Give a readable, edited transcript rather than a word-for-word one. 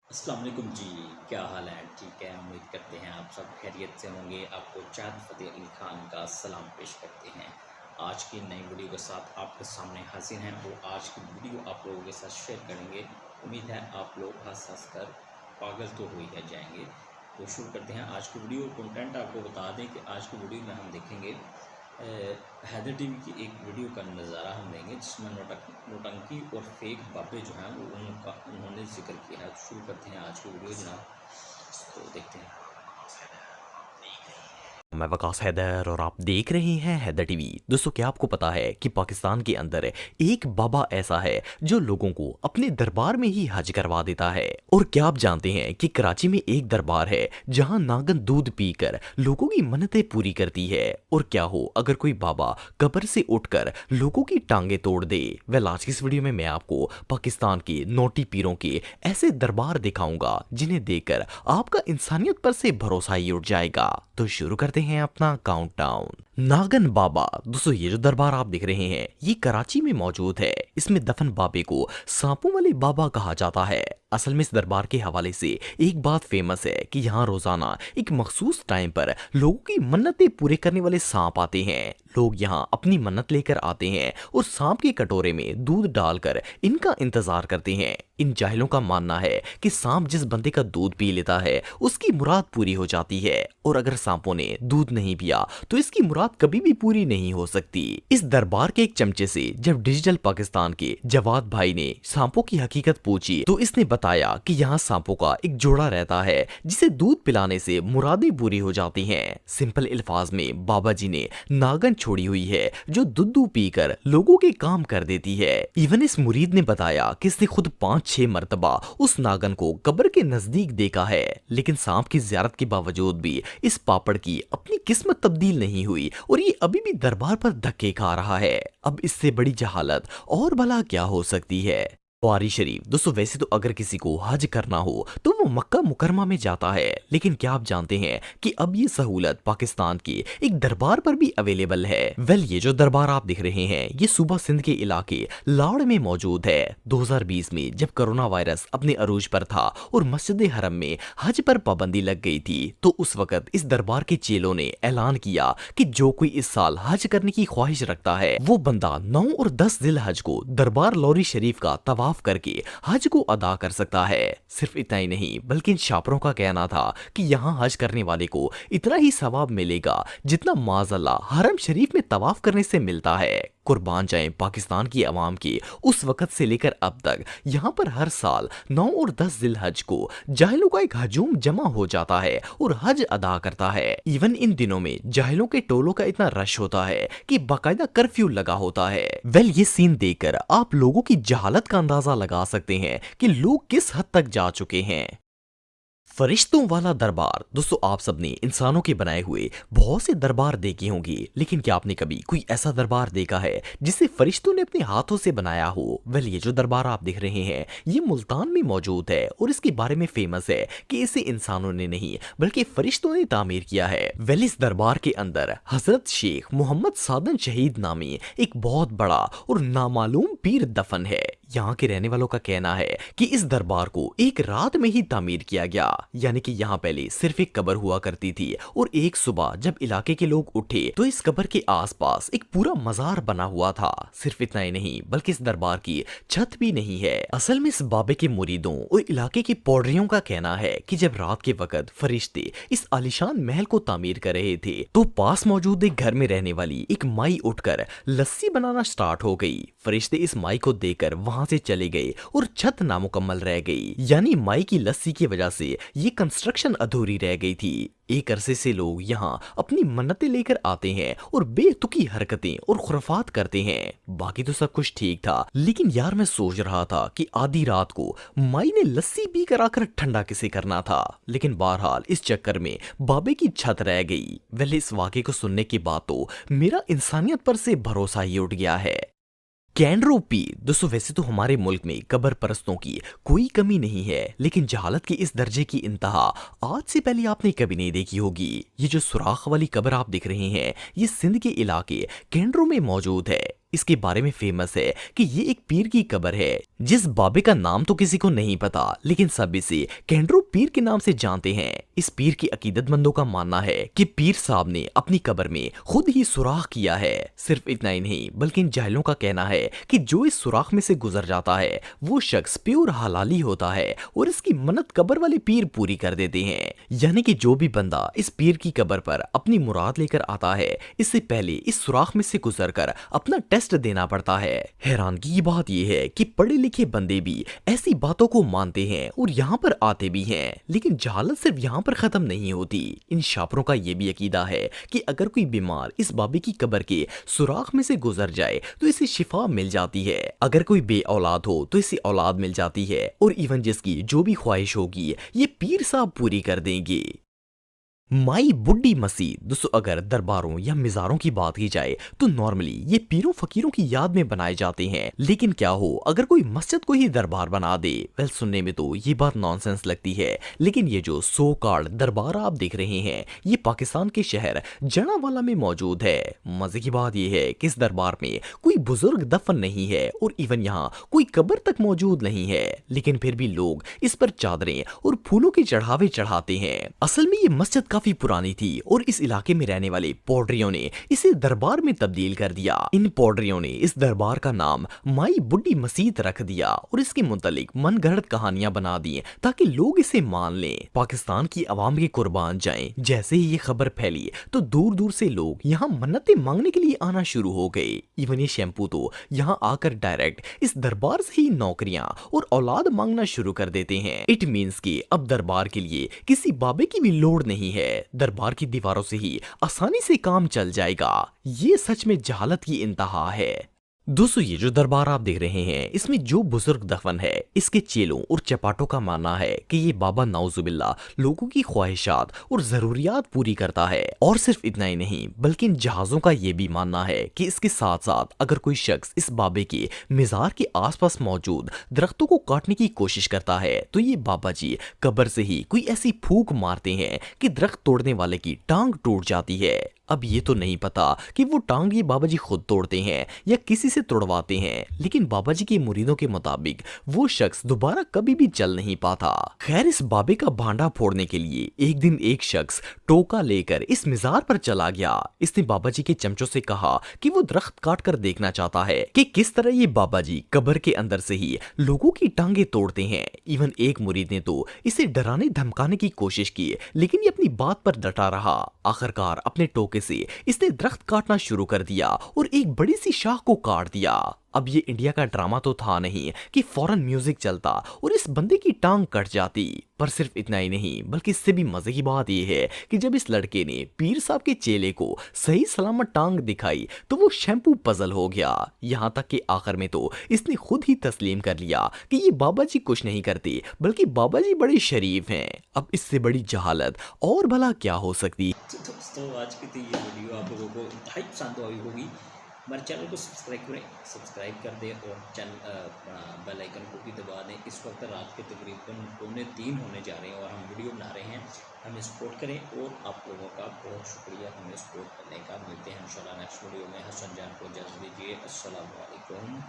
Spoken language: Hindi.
अस्सलाम वालेकुम जी। क्या हाल है? ठीक है, उम्मीद करते हैं आप सब खैरियत से होंगे। आपको चाँद फ़तेह अली ख़ान का सलाम पेश करते हैं। आज की नई वीडियो के साथ आपके सामने हाज़िर हैं और आज की वीडियो आप लोगों के साथ शेयर करेंगे। उम्मीद है आप लोग हँस-हँस कर पागल तो हो ही है जाएँगे। तो शुरू करते हैं आज की वीडियो। कंटेंट आपको बता दें कि आज की वीडियो में हम देखेंगे हैदर टीवी की एक वीडियो का नज़ारा हम लेंगे जिसमें नौटंकी और फेक बाबे जो हैं वो उन्होंने जिक्र किया है। तो शुरू करते हैं आज की वीडियो जनाब। तो देखते हैं। मैं वकास हैदर और आप देख रहे हैं हैदर टीवी। दोस्तों, क्या आपको पता है कि पाकिस्तान के अंदर एक बाबा ऐसा है जो लोगों को अपने दरबार में ही हज करवा देता है। और क्या आप जानते हैं कि कराची में एक दरबार है जहां नागन दूध पीकर लोगों की मन्नतें पूरी करती है। और क्या हो अगर कोई बाबा कब्र से उठकर लोगों की टांगे तोड़ दे। वेल, आज की इस वीडियो में मैं आपको पाकिस्तान के नोटी पीरों के ऐसे दरबार दिखाऊंगा जिन्हें देखकर आपका इंसानियत पर से भरोसा ही उठ जाएगा। तो शुरू करते हैं अपना काउंटडाउन। नागन बाबा। दोस्तों, ये जो दरबार आप देख रहे हैं ये कराची में मौजूद है। इसमें दफन बाबे को सांपों वाले बाबा कहा जाता है। असल में इस दरबार के हवाले से एक बात फेमस है कि यहाँ रोजाना एक मखसूस टाइम पर लोगों की मन्नतें पूरे करने वाले सांप आते हैं। लोग यहाँ अपनी मन्नत लेकर आते हैं और सांप के कटोरे में दूध डालकर इनका इंतजार करते हैं। इन जाहिलों का मानना है कि सांप जिस बंदे का दूध पी लेता है उसकी मुराद पूरी हो जाती है, और अगर सांपों ने दूध नहीं पिया तो इसकी मुराद कभी भी पूरी नहीं हो सकती। इस दरबार के एक चमचे से जब डिजिटल पाकिस्तान के जवाद भाई ने सांपों की हकीकत पूछी तो इसने बताया कि यहाँ सांपों का एक जोड़ा रहता है जिसे दूध पिलाने से मुरादें पूरी हो जाती हैं। सिंपल अल्फाज में बाबा जी ने नागन छोड़ी हुई है जो दूध पीकर लोगों के काम कर देती है। इवन इस मुरीद ने बताया कि इसने खुद 5-6 मरतबा उस नागन को कब्र के नजदीक देखा है, लेकिन सांप की ज़ियारत के बावजूद भी इस पापड़ की अपनी किस्मत तब्दील नहीं हुई और ये अभी भी दरबार पर धक्के खा रहा है। अब इससे बड़ी जहालत और भला क्या हो सकती है। बुखारी शरीफ। दोस्तों, वैसे तो अगर किसी को हज करना हो तो वो मक्का मुकरमा में जाता है, लेकिन क्या आप जानते हैं कि अब ये सहूलत पाकिस्तान के एक दरबार पर भी अवेलेबल है। वेल, ये जो दरबार आप दिख रहे हैं ये सूबा सिंध के इलाके लाड़ में मौजूद है। 2020 में जब कोरोना वायरस अपने अरूज पर था और मस्जिद हरम में हज पर पाबंदी लग गई थी, तो उस वक्त इस दरबार के चेलों ने ऐलान किया कि जो कोई इस साल हज करने की ख्वाहिश रखता है वो बंदा 9 और 10 जिल हज को दरबार लौरी शरीफ का तवाफ करके हज को अदा कर सकता है। सिर्फ इतना ही नहीं बल्कि इन शापरों का कहना था कि यहाँ हज करने वाले को इतना ही सवाब मिलेगा जितना माज़अल्लाह हरम शरीफ में तवाफ करने से मिलता है। कुर्बान जाएं पाकिस्तान की आवाम की उस वक्त से लेकर अब तक यहाँ पर हर साल 9 और 10 जिलहज को जाहिलों का एक हजूम जमा हो जाता है और हज अदा करता है। इवन इन दिनों में जाहिलों के टोलों का इतना रश होता है कि बाकायदा कर्फ्यू लगा होता है। वेल, ये सीन देखकर आप लोगों की जहालत का अंदाजा लगा सकते हैं कि लोग किस हद तक जा चुके हैं। फरिश्तों वाला दरबार। दोस्तों, आप सबने इंसानों के बनाए हुए बहुत से दरबार देखे होंगे, लेकिन क्या आपने कभी कोई ऐसा दरबार देखा है जिसे फरिश्तों ने अपने हाथों से बनाया हो। वेल, ये जो दरबार आप देख रहे हैं ये मुल्तान में मौजूद है और इसके बारे में फेमस है कि इसे इंसानों ने नहीं बल्कि फरिश्तों ने तामीर किया है। वेल, इस दरबार के अंदर हजरत शेख मोहम्मद सादन शहीद नामी एक बहुत बड़ा और नामालूम पीर दफन है। यहाँ के रहने वालों का कहना है कि इस दरबार को एक रात में ही तामीर किया गया, यानी कि यहाँ पहले सिर्फ एक कब्र हुआ करती थी और एक सुबह जब इलाके के लोग उठे तो इस कब्र के आसपास एक पूरा मजार बना हुआ था। सिर्फ इतना ही नहीं बल्कि इस दरबार की छत भी नहीं है। असल में इस बाबे के मुरीदों और इलाके की पौड़रियों का कहना है कि जब रात के वक्त फरिश्ते इस आलिशान महल को तामीर कर रहे थे तो पास मौजूद एक घर में रहने वाली एक माई उठकर लस्सी बनाना स्टार्ट हो गई। फरिश्ते इस माई को देखकर वहां से चले गए और छत नामुकम्मल रह गई, यानी माई की लस्सी की वजह से ये कंस्ट्रक्शन अधूरी रह गई थी। एक अरसे से लोग यहाँ अपनी मन्नतें लेकर आते हैं और बेतुकी हरकतें और खुराफात करते हैं। बाकी तो सब कुछ ठीक था, लेकिन यार मैं सोच रहा था कि आधी रात को माई ने लस्सी पी कर आकर ठंडा किसे करना था, लेकिन बहरहाल इस चक्कर में बाबे की छत रह गई। वैसे इस वाक़े को सुनने के बाद तो मेरा इंसानियत पर से भरोसा ही उठ गया है। कैनरो पीर। दोस्तों, वैसे तो हमारे मुल्क में कब्र परस्तों की कोई कमी नहीं है, लेकिन जहालत के इस दर्जे की इंतहा आज से पहले आपने कभी नहीं देखी होगी। ये जो सुराख वाली कब्र आप देख रहे हैं ये सिंध के इलाके कैनरो में मौजूद है। इसके बारे में फेमस है कि ये एक पीर की कब्र है। जिस बाबे का नाम तो किसी को नहीं पता, लेकिन सब इसे कैंड्रो पीर के नाम से जानते हैं। इस पीर के अकीदतमंदों का मानना है कि पीर साहब ने अपनी कब्र में खुद ही सुराख किया है। सिर्फ इतना ही नहीं, बल्कि इन जाहिलों का कहना है कि जो इस सुराख में से गुजर जाता है वो शख्स प्योर हलाली होता है और इसकी मन्नत कब्र वाले पीर पूरी कर देते हैं। यानी कि जो भी बंदा इस पीर की कब्र पर अपनी मुराद लेकर आता है, इससे पहले इस सुराख में से गुजरकर अपना टेस्ट देना पड़ता है। हैरानगी की बात यह है कि पढ़े लिखे बंदे भी ऐसी बातों को मानते हैं और यहाँ पर आते भी हैं, लेकिन जहालत सिर्फ यहाँ पर खत्म नहीं होती। इन शापरों का यह भी अकीदा है कि अगर कोई बीमार इस बाबे की कब्र के सुराख में से गुजर जाए तो इसे शिफा मिल जाती है। अगर कोई बे औलाद हो तो इसे औलाद मिल जाती है और इवन जिसकी जो भी ख्वाहिश होगी ये पीर साहब पूरी कर देंगे। माई बुड्ढी मस्जिद। दोस्तों अगर दरबारों या मिज़ारों की बात की जाए तो नॉर्मली ये पीरों फकीरों की याद में बनाए जाते हैं, लेकिन क्या हो अगर कोई मस्जिद को ही दरबार बना दे। वेल सुनने में तो ये बात नॉनसेंस लगती है, लेकिन ये जो सो कॉल्ड दरबार आप देख रहे हैं ये पाकिस्तान के शहर जनावाला में मौजूद है। मजे की बात यह है कि इस दरबार में कोई बुजुर्ग दफन नहीं है और इवन यहाँ कोई कब्र तक मौजूद नहीं है, लेकिन फिर भी लोग इस पर चादरें और फूलों के चढ़ावे चढ़ाते हैं। असल में ये मस्जिद काफी पुरानी थी और इस इलाके में रहने वाले पौडरियों ने इसे दरबार में तब्दील कर दिया। इन पौडरियों ने इस दरबार का नाम माई बुड्ढी मस्जिद रख दिया और इसके मुतालिक मनगढ़ंत कहानियां बना दी ताकि लोग इसे मान लें। पाकिस्तान की आवाम के कुर्बान जाएं। जैसे ही ये खबर फैली तो दूर दूर से लोग यहाँ मन्नतें मांगने के लिए आना शुरू हो गए। इवन ये शैम्पू तो यहाँ आकर डायरेक्ट इस दरबार से ही नौकरियां और औलाद मांगना शुरू कर देते हैं। इट मीन्स कि अब दरबार के लिए किसी बाबे की भी लोड़ नहीं है, दरबार की दीवारों से ही आसानी से काम चल जाएगा। ये सच में जहालत की इंतहा है। दोस्तों ये जो दरबार आप देख रहे हैं इसमें जो बुजुर्ग दफन है इसके चेलों और चपाटों का मानना है कि ये बाबा नाउजुबिल्ला लोगों की ख्वाहिशात और जरूरियात पूरी करता है। और सिर्फ इतना ही नहीं बल्कि इन जहाजों का ये भी मानना है कि इसके साथ साथ अगर कोई शख्स इस बाबे के मिजार के आसपास मौजूद दरख्तों को काटने की कोशिश करता है तो ये बाबा जी कब्र से ही कोई ऐसी फूंक मारते हैं कि दरख्त तोड़ने वाले की टांग टूट जाती है। अब ये तो नहीं पता कि वो टांग ये बाबा जी खुद तोड़ते हैं या किसी से तोड़वाते हैं, लेकिन बाबा जी के मुरीदों के मुताबिक वो शख्स दोबारा कभी भी चल नहीं पाता। खैर इस बाबे का भांडा फोड़ने के लिए एक दिन एक शख्स टोका लेकर इस मिजार पर चला गया। इसने बाबा जी के चमचों से कहा कि वो दरख्त काट कर देखना चाहता है कि किस तरह ये बाबा जी कब्र के अंदर से ही लोगों की टांगे तोड़ते हैं। इवन एक मुरीद ने तो इसे डराने धमकाने की कोशिश की, लेकिन ये अपनी बात पर डटा रहा। आखिरकार अपने टोके से इसने दरख्त काटना शुरू कर दिया और एक बड़ी सी शाख को काट दिया। अब ये इंडिया का ड्रामा तो था नहीं कि फौरन म्यूजिक चलता और इस बंदे की टांग कट जाती। पर सिर्फ इतना ही नहीं बल्कि इससे भी मजे की बात यह है कि जब इस लड़के ने पीर साहब के चेले को सही सलामत टांग दिखाई तो वो शैम्पू पजल हो गया। यहाँ तक कि आखिर में तो इसने खुद ही तस्लीम कर लिया कि ये बाबा जी कुछ नहीं करते बल्कि बाबा जी बड़े शरीफ हैं। अब इससे बड़ी जहालत और भला क्या हो सकती। तो दोस्तों आज की तो ये वीडियो आप लोगों को इंतहाई पसंद आई होगी। हमारे चैनल को सब्सक्राइब कर दें और बेल आइकन को भी दबा दें। इस वक्त रात के तकरीबन 2:45 होने जा रहे हैं और हम वीडियो बना रहे हैं। हमें सपोर्ट करें और आप लोगों का बहुत शुक्रिया हमें सपोर्ट करने का। मिलते हैं इंशाल्लाह नेक्स्ट वीडियो में। हसन जान को इजाज़त दीजिए। अस्सलाम वालेकुम।